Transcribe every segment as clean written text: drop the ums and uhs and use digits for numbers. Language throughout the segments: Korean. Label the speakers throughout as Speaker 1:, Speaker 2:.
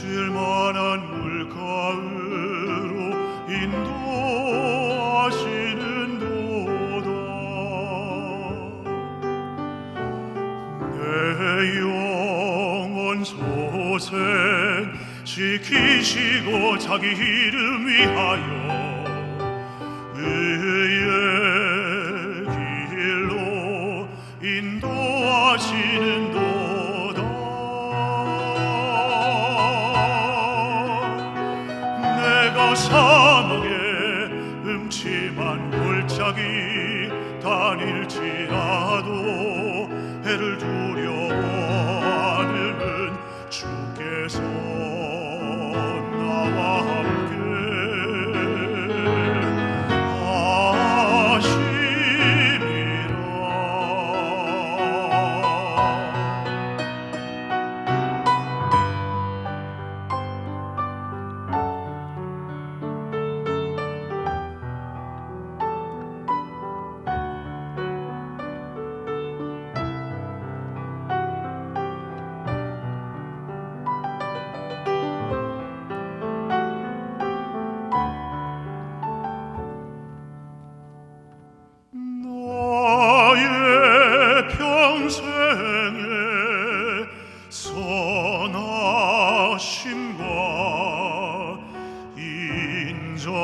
Speaker 1: 쓸만한 물가으로 인도하시는도다. 내 영혼 소생 지키시고 자기 이름 위하여 의의 길로 인도하시는도다. 내가 사막에 음침한 골짜기 다닐지라도 해를 두려워하는 주께서 나와 함께 하심이라. 나의 평생에 선하심과 인자심이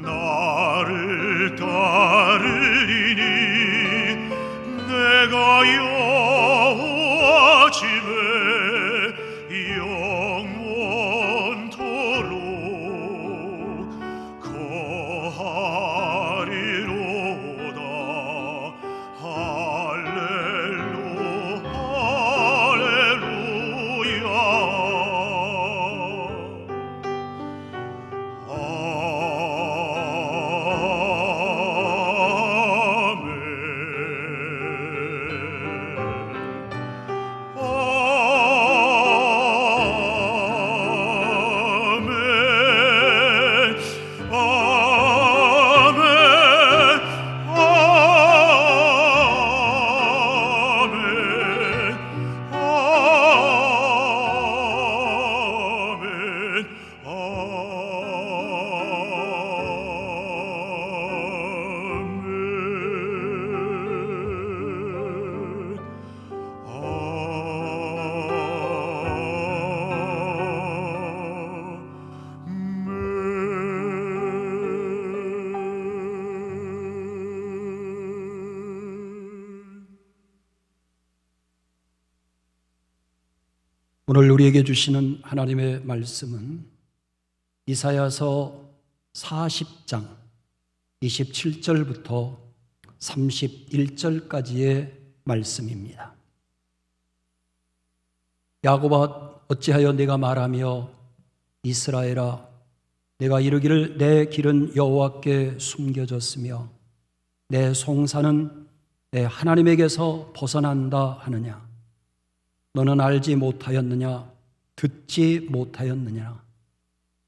Speaker 1: 나를 따르리니 내가 여호와 집에 영원토록 거하리로다. 할렐루야.
Speaker 2: 오늘 우리에게 주시는 하나님의 말씀은 이사야서 40장 27절부터 31절까지의 말씀입니다. 야곱아 어찌하여 내가 말하며 이스라엘아 내가 이르기를 내 길은 여호와께 숨겨졌으며 내 송사는 내 하나님에게서 벗어난다 하느냐. 너는 알지 못하였느냐 듣지 못하였느냐.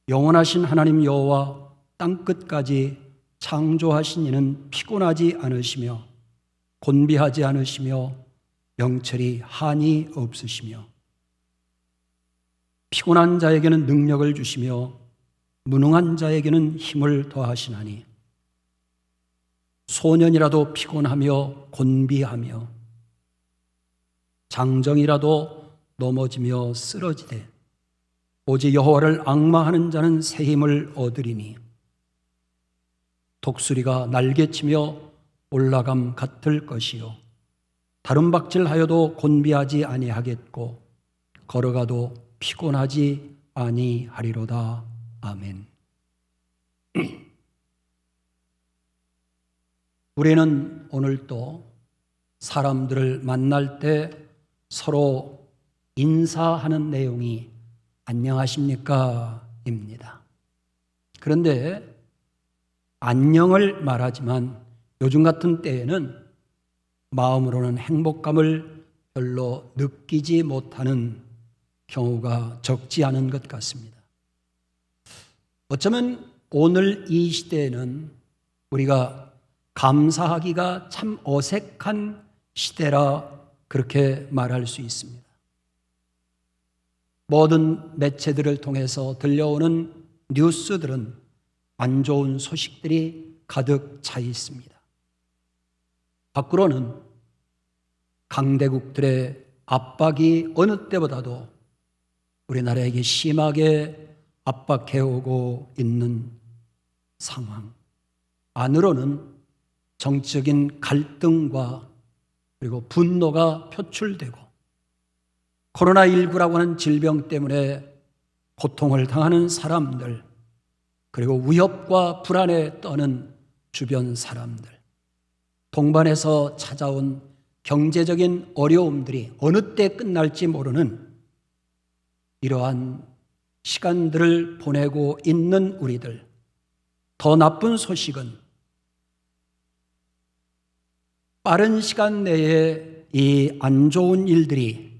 Speaker 2: 영원하신 하나님 여호와 땅끝까지 창조하신 이는 피곤하지 않으시며 곤비하지 않으시며 영철이 한이 없으시며 피곤한 자에게는 능력을 주시며 무능한 자에게는 힘을 더하시나니 소년이라도 피곤하며 곤비하며 장정이라도 넘어지며 쓰러지되 오직 여호와를 앙망하는 자는 새 힘을 얻으리니 독수리가 날개치며 올라감 같을 것이요 다름박질하여도 곤비하지 아니하겠고 걸어가도 피곤하지 아니하리로다. 아멘. 우리는 오늘 또 사람들을 만날 때 서로 인사하는 내용이 안녕하십니까? 입니다. 그런데 안녕을 말하지만 요즘 같은 때에는 마음으로는 행복감을 별로 느끼지 못하는 경우가 적지 않은 것 같습니다. 어쩌면 오늘 이 시대에는 우리가 감사하기가 참 어색한 시대라 그렇게 말할 수 있습니다. 모든 매체들을 통해서 들려오는 뉴스들은 안 좋은 소식들이 가득 차 있습니다. 밖으로는 강대국들의 압박이 어느 때보다도 우리나라에게 심하게 압박해오고 있는 상황. 안으로는 정치적인 갈등과 그리고 분노가 표출되고 코로나19라고 하는 질병 때문에 고통을 당하는 사람들, 그리고 위협과 불안에 떠는 주변 사람들, 동반해서 찾아온 경제적인 어려움들이 어느 때 끝날지 모르는 이러한 시간들을 보내고 있는 우리들, 더 나쁜 소식은 빠른 시간 내에 이 안 좋은 일들이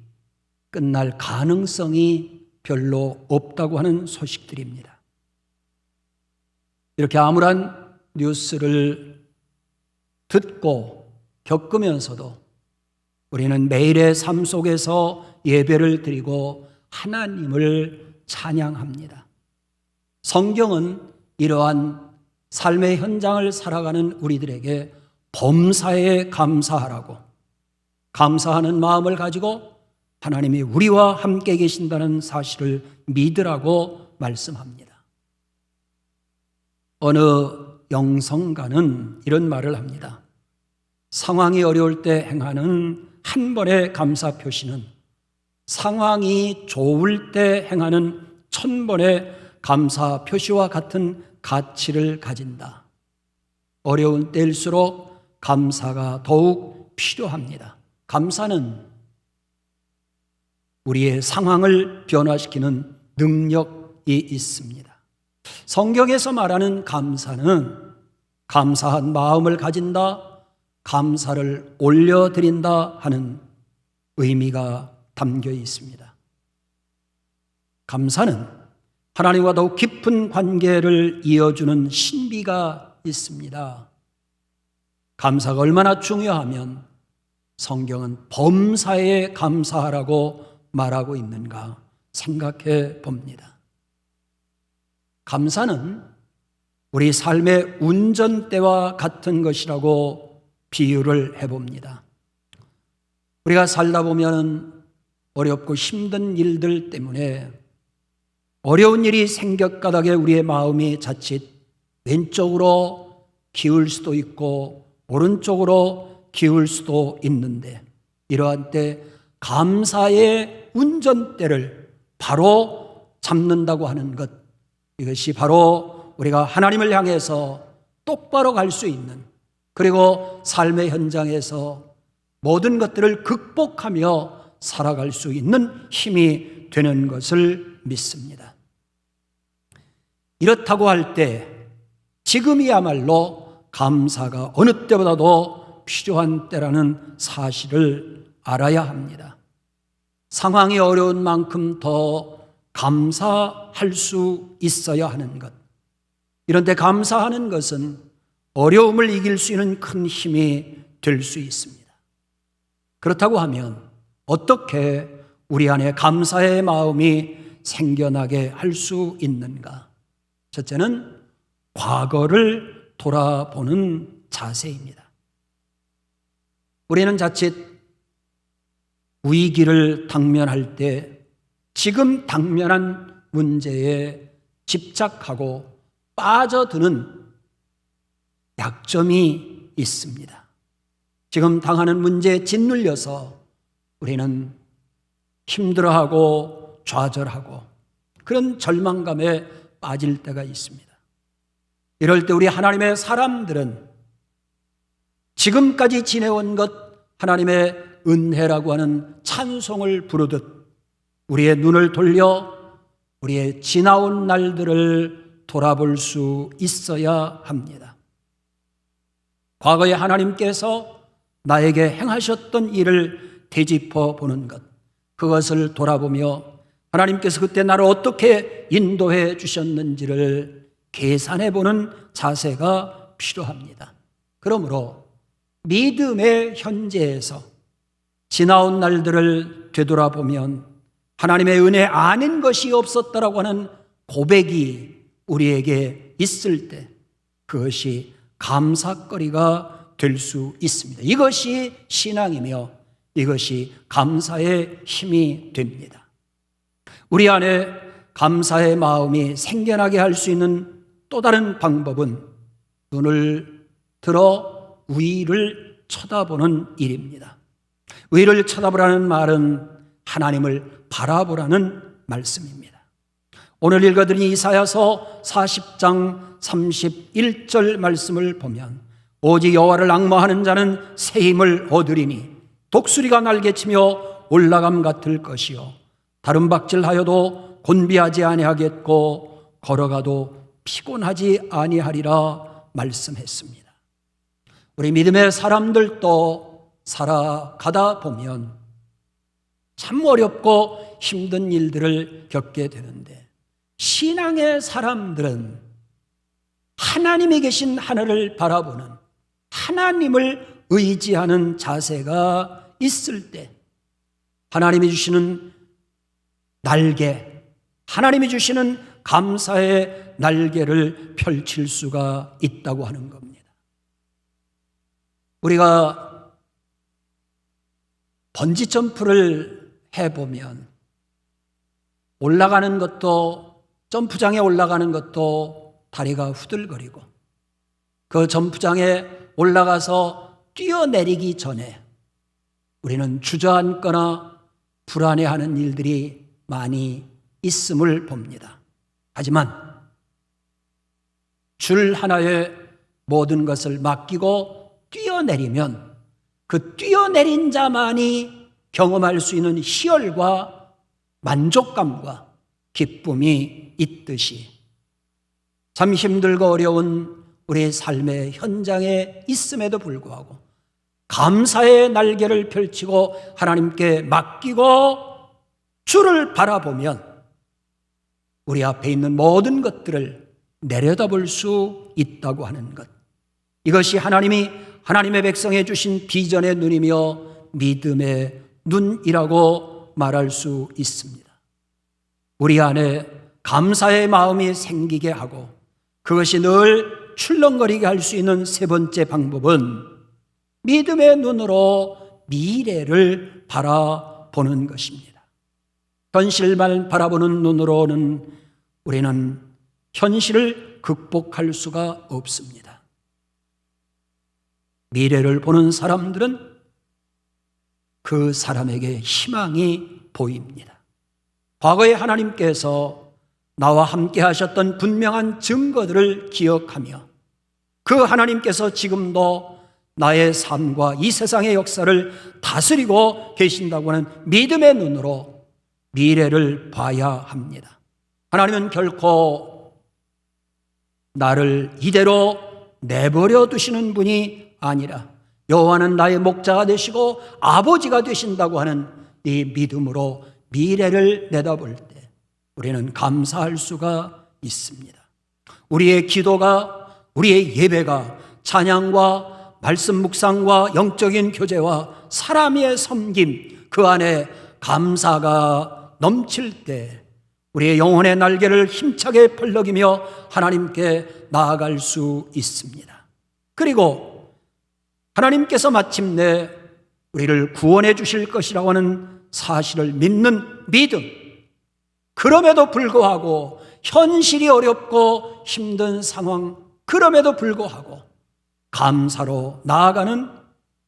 Speaker 2: 끝날 가능성이 별로 없다고 하는 소식들입니다. 이렇게 암울한 뉴스를 듣고 겪으면서도 우리는 매일의 삶 속에서 예배를 드리고 하나님을 찬양합니다. 성경은 이러한 삶의 현장을 살아가는 우리들에게 범사에 감사하라고, 감사하는 마음을 가지고 하나님이 우리와 함께 계신다는 사실을 믿으라고 말씀합니다. 어느 영성가는 이런 말을 합니다. 상황이 어려울 때 행하는 한 번의 감사 표시는 상황이 좋을 때 행하는 1000번의 감사 표시와 같은 가치를 가진다. 어려운 때일수록 감사가 더욱 필요합니다. 감사는 우리의 상황을 변화시키는 능력이 있습니다. 성경에서 말하는 감사는 감사한 마음을 가진다, 감사를 올려드린다 하는 의미가 담겨 있습니다. 감사는 하나님과 더욱 깊은 관계를 이어주는 신비가 있습니다. 감사가 얼마나 중요하면 성경은 범사에 감사하라고 말하고 있는가 생각해 봅니다. 감사는 우리 삶의 운전대와 같은 것이라고 비유를 해봅니다. 우리가 살다 보면 어렵고 힘든 일들 때문에 어려운 일이 생겨가다게 우리의 마음이 자칫 왼쪽으로 기울 수도 있고 오른쪽으로 기울 수도 있는데, 이러한 때 감사의 운전대를 바로 잡는다고 하는 것, 이것이 바로 우리가 하나님을 향해서 똑바로 갈 수 있는, 그리고 삶의 현장에서 모든 것들을 극복하며 살아갈 수 있는 힘이 되는 것을 믿습니다. 이렇다고 할 때 지금이야말로 감사가 어느 때보다도 필요한 때라는 사실을 알아야 합니다. 상황이 어려운 만큼 더 감사할 수 있어야 하는 것. 이런데 감사하는 것은 어려움을 이길 수 있는 큰 힘이 될 수 있습니다. 그렇다고 하면 어떻게 우리 안에 감사의 마음이 생겨나게 할 수 있는가? 첫째는 과거를 돌아보는 자세입니다. 우리는 자칫 위기를 당면할 때 지금 당면한 문제에 집착하고 빠져드는 약점이 있습니다. 지금 당하는 문제에 짓눌려서 우리는 힘들어하고 좌절하고 그런 절망감에 빠질 때가 있습니다. 이럴 때 우리 하나님의 사람들은 지금까지 지내온 것 하나님의 은혜라고 하는 찬송을 부르듯 우리의 눈을 돌려 우리의 지나온 날들을 돌아볼 수 있어야 합니다. 과거에 하나님께서 나에게 행하셨던 일을 되짚어 보는 것, 그것을 돌아보며 하나님께서 그때 나를 어떻게 인도해 주셨는지를 계산해 보는 자세가 필요합니다. 그러므로 믿음의 현재에서 지나온 날들을 되돌아보면 하나님의 은혜 아닌 것이 없었다라고 하는 고백이 우리에게 있을 때 그것이 감사거리가 될 수 있습니다. 이것이 신앙이며 이것이 감사의 힘이 됩니다. 우리 안에 감사의 마음이 생겨나게 할 수 있는 또 다른 방법은 눈을 들어 위를 쳐다보는 일입니다. 위를 쳐다보라는 말은 하나님을 바라보라는 말씀입니다. 오늘 읽어드린 이사야서 40장 31절 말씀을 보면 오직 여호와를 앙모하는 자는 새 힘을 얻으리니 독수리가 날개치며 올라감 같을 것이요 다름박질하여도 곤비하지 아니하겠고 걸어가도 피곤하지 아니하리라 말씀했습니다. 우리 믿음의 사람들도 살아가다 보면 참 어렵고 힘든 일들을 겪게 되는데 신앙의 사람들은 하나님이 계신 하늘을 바라보는 하나님을 의지하는 자세가 있을 때 하나님이 주시는 날개, 하나님이 주시는 감사의 날개를 펼칠 수가 있다고 하는 겁니다. 우리가 번지 점프를 해보면 올라가는 것도 점프장에 올라가는 것도 다리가 후들거리고 그 점프장에 올라가서 뛰어내리기 전에 우리는 주저앉거나 불안해하는 일들이 많이 있음을 봅니다. 하지만 줄 하나에 모든 것을 맡기고 뛰어내리면 그 뛰어내린 자만이 경험할 수 있는 희열과 만족감과 기쁨이 있듯이 참 힘들고 어려운 우리의 삶의 현장에 있음에도 불구하고 감사의 날개를 펼치고 하나님께 맡기고 주를 바라보면 우리 앞에 있는 모든 것들을 내려다볼 수 있다고 하는 것, 이것이 하나님이 하나님의 백성에 주신 비전의 눈이며 믿음의 눈이라고 말할 수 있습니다. 우리 안에 감사의 마음이 생기게 하고 그것이 늘 출렁거리게 할 수 있는 세 번째 방법은 믿음의 눈으로 미래를 바라보는 것입니다. 현실만 바라보는 눈으로는 우리는 현실을 극복할 수가 없습니다. 미래를 보는 사람들은 그 사람에게 희망이 보입니다. 과거에 하나님께서 나와 함께 하셨던 분명한 증거들을 기억하며 그 하나님께서 지금도 나의 삶과 이 세상의 역사를 다스리고 계신다고 하는 믿음의 눈으로 미래를 봐야 합니다. 하나님은 결코 나를 이대로 내버려 두시는 분이 아니라 여호와는 나의 목자가 되시고 아버지가 되신다고 하는 이 믿음으로 미래를 내다볼 때 우리는 감사할 수가 있습니다. 우리의 기도가, 우리의 예배가 찬양과 말씀 묵상과 영적인 교제와 사람의 섬김, 그 안에 감사가 넘칠 때 우리의 영혼의 날개를 힘차게 펄럭이며 하나님께 나아갈 수 있습니다. 그리고 하나님께서 마침내 우리를 구원해 주실 것이라고 하는 사실을 믿는 믿음, 그럼에도 불구하고 현실이 어렵고 힘든 상황, 그럼에도 불구하고 감사로 나아가는,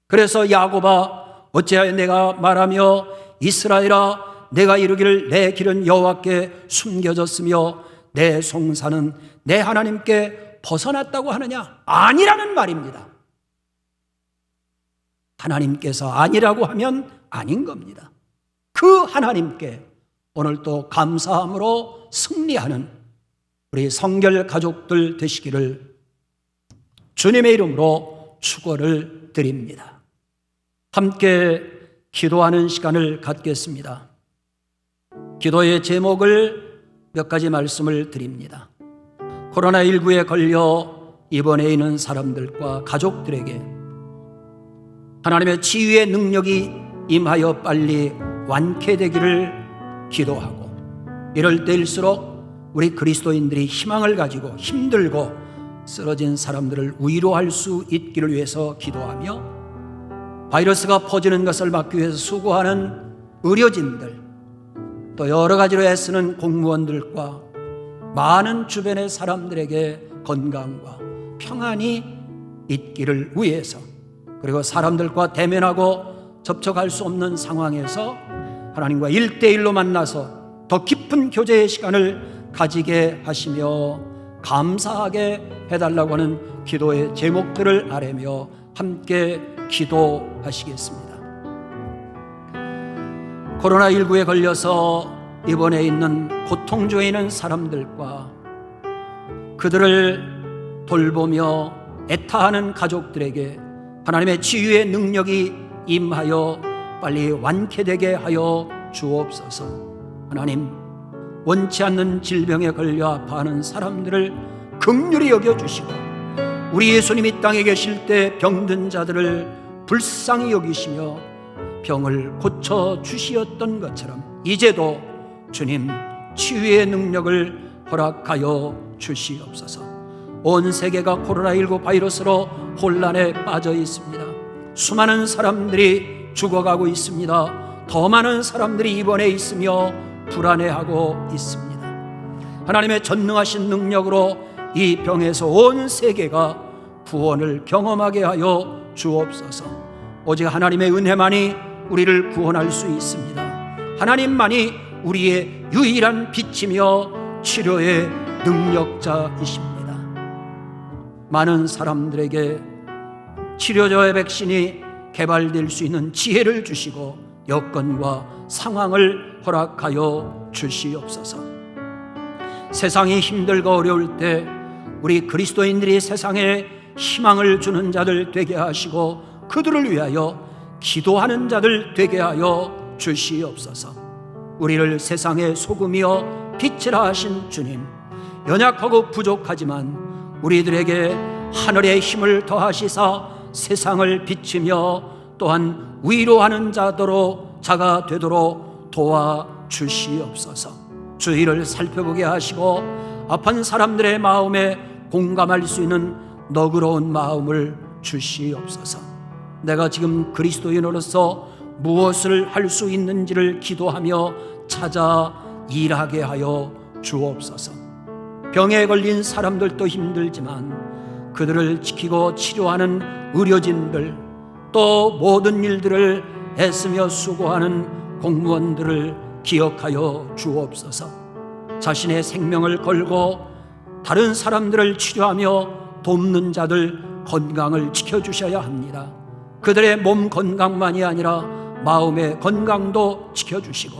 Speaker 2: 그래서 야곱아 어찌하여 내가 말하며 이스라엘아 내가 이르기를 내 길은 여호와께 숨겨졌으며 내 송사는 내 하나님께 벗어났다고 하느냐? 아니라는 말입니다. 하나님께서 아니라고 하면 아닌 겁니다. 그 하나님께 오늘 또 감사함으로 승리하는 우리 성결 가족들 되시기를 주님의 이름으로 축원을 드립니다. 함께 기도하는 시간을 갖겠습니다. 기도의 제목을 몇 가지 말씀을 드립니다. 코로나19에 걸려 입원해 있는 사람들과 가족들에게 하나님의 치유의 능력이 임하여 빨리 완쾌되기를 기도하고, 이럴 때일수록 우리 그리스도인들이 희망을 가지고 힘들고 쓰러진 사람들을 위로할 수 있기를 위해서 기도하며, 바이러스가 퍼지는 것을 막기 위해서 수고하는 의료진들, 또 여러 가지로 애쓰는 공무원들과 많은 주변의 사람들에게 건강과 평안이 있기를 위해서, 그리고 사람들과 대면하고 접촉할 수 없는 상황에서 하나님과 1대1로 만나서 더 깊은 교제의 시간을 가지게 하시며 감사하게 해달라고 하는 기도의 제목들을 아뢰며 함께 기도하시겠습니다. 코로나19에 걸려서 입원해 있는 고통중에 있는 사람들과 그들을 돌보며 애타하는 가족들에게 하나님의 치유의 능력이 임하여 빨리 완쾌되게 하여 주옵소서. 하나님, 원치 않는 질병에 걸려 아파하는 사람들을 긍휼히 여겨주시고, 우리 예수님이 땅에 계실 때 병든 자들을 불쌍히 여기시며 병을 고쳐주시었던 것처럼 이제도 주님 치유의 능력을 허락하여 주시옵소서. 온 세계가 코로나19 바이러스로 혼란에 빠져 있습니다. 수많은 사람들이 죽어가고 있습니다. 더 많은 사람들이 입원해 있으며 불안해하고 있습니다. 하나님의 전능하신 능력으로 이 병에서 온 세계가 구원을 경험하게 하여 주옵소서. 오직 하나님의 은혜만이 우리를 구원할 수 있습니다. 하나님만이 우리의 유일한 빛이며 치료의 능력자이십니다. 많은 사람들에게 치료제의 백신이 개발될 수 있는 지혜를 주시고 여건과 상황을 허락하여 주시옵소서. 세상이 힘들고 어려울 때 우리 그리스도인들이 세상에 희망을 주는 자들 되게 하시고 그들을 위하여 기도하는 자들 되게 하여 주시옵소서. 우리를 세상의 소금이여 빛이라 하신 주님, 연약하고 부족하지만 우리들에게 하늘의 힘을 더하시사 세상을 비치며 또한 위로하는 자가 되도록 도와주시옵소서. 주의를 살펴보게 하시고 아픈 사람들의 마음에 공감할 수 있는 너그러운 마음을 주시옵소서. 내가 지금 그리스도인으로서 무엇을 할 수 있는지를 기도하며 찾아 일하게 하여 주옵소서. 병에 걸린 사람들도 힘들지만 그들을 지키고 치료하는 의료진들, 또 모든 일들을 애쓰며 수고하는 공무원들을 기억하여 주옵소서. 자신의 생명을 걸고 다른 사람들을 치료하며 돕는 자들 건강을 지켜주셔야 합니다. 그들의 몸 건강만이 아니라 마음의 건강도 지켜주시고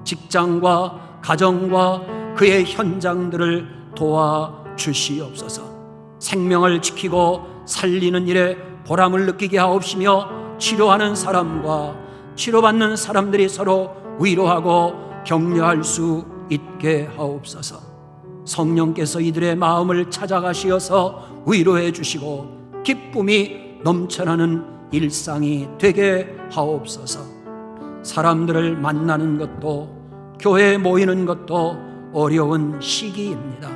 Speaker 2: 직장과 가정과 그의 현장들을 도와주시옵소서. 생명을 지키고 살리는 일에 보람을 느끼게 하옵시며 치료하는 사람과 치료받는 사람들이 서로 위로하고 격려할 수 있게 하옵소서. 성령께서 이들의 마음을 찾아가시어서 위로해 주시고 기쁨이 넘쳐나는 일상이 되게 하옵소서. 사람들을 만나는 것도 교회에 모이는 것도 어려운 시기입니다.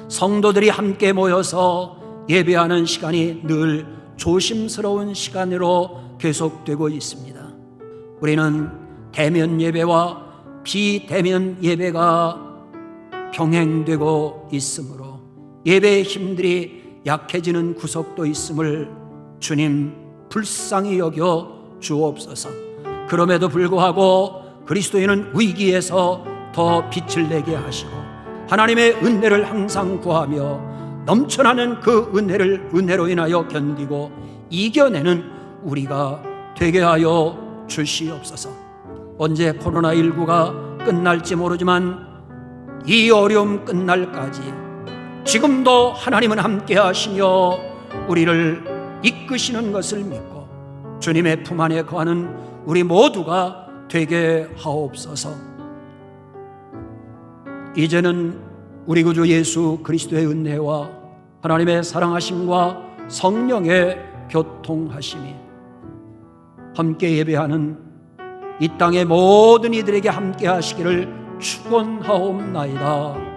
Speaker 2: 성도들이 함께 모여서 예배하는 시간이 늘 조심스러운 시간으로 계속되고 있습니다. 우리는 대면 예배와 비대면 예배가 병행되고 있으므로 예배의 힘들이 약해지는 구석도 있음을 주님 불쌍히 여겨 주옵소서. 그럼에도 불구하고 그리스도인은 위기에서 더 빛을 내게 하시고 하나님의 은혜를 항상 구하며 넘쳐나는 그 은혜로 인하여 견디고 이겨내는 우리가 되게 하여 주시옵소서. 언제 코로나19가 끝날지 모르지만 이 어려움 끝날까지 지금도 하나님은 함께 하시며 우리를 이끄시는 것을 믿고 주님의 품 안에 거하는 우리 모두가 되게 하옵소서. 이제는 우리 구주 예수 그리스도의 은혜와 하나님의 사랑하심과 성령의 교통하심이 함께 예배하는 이 땅의 모든 이들에게 함께 하시기를 축원하옵나이다.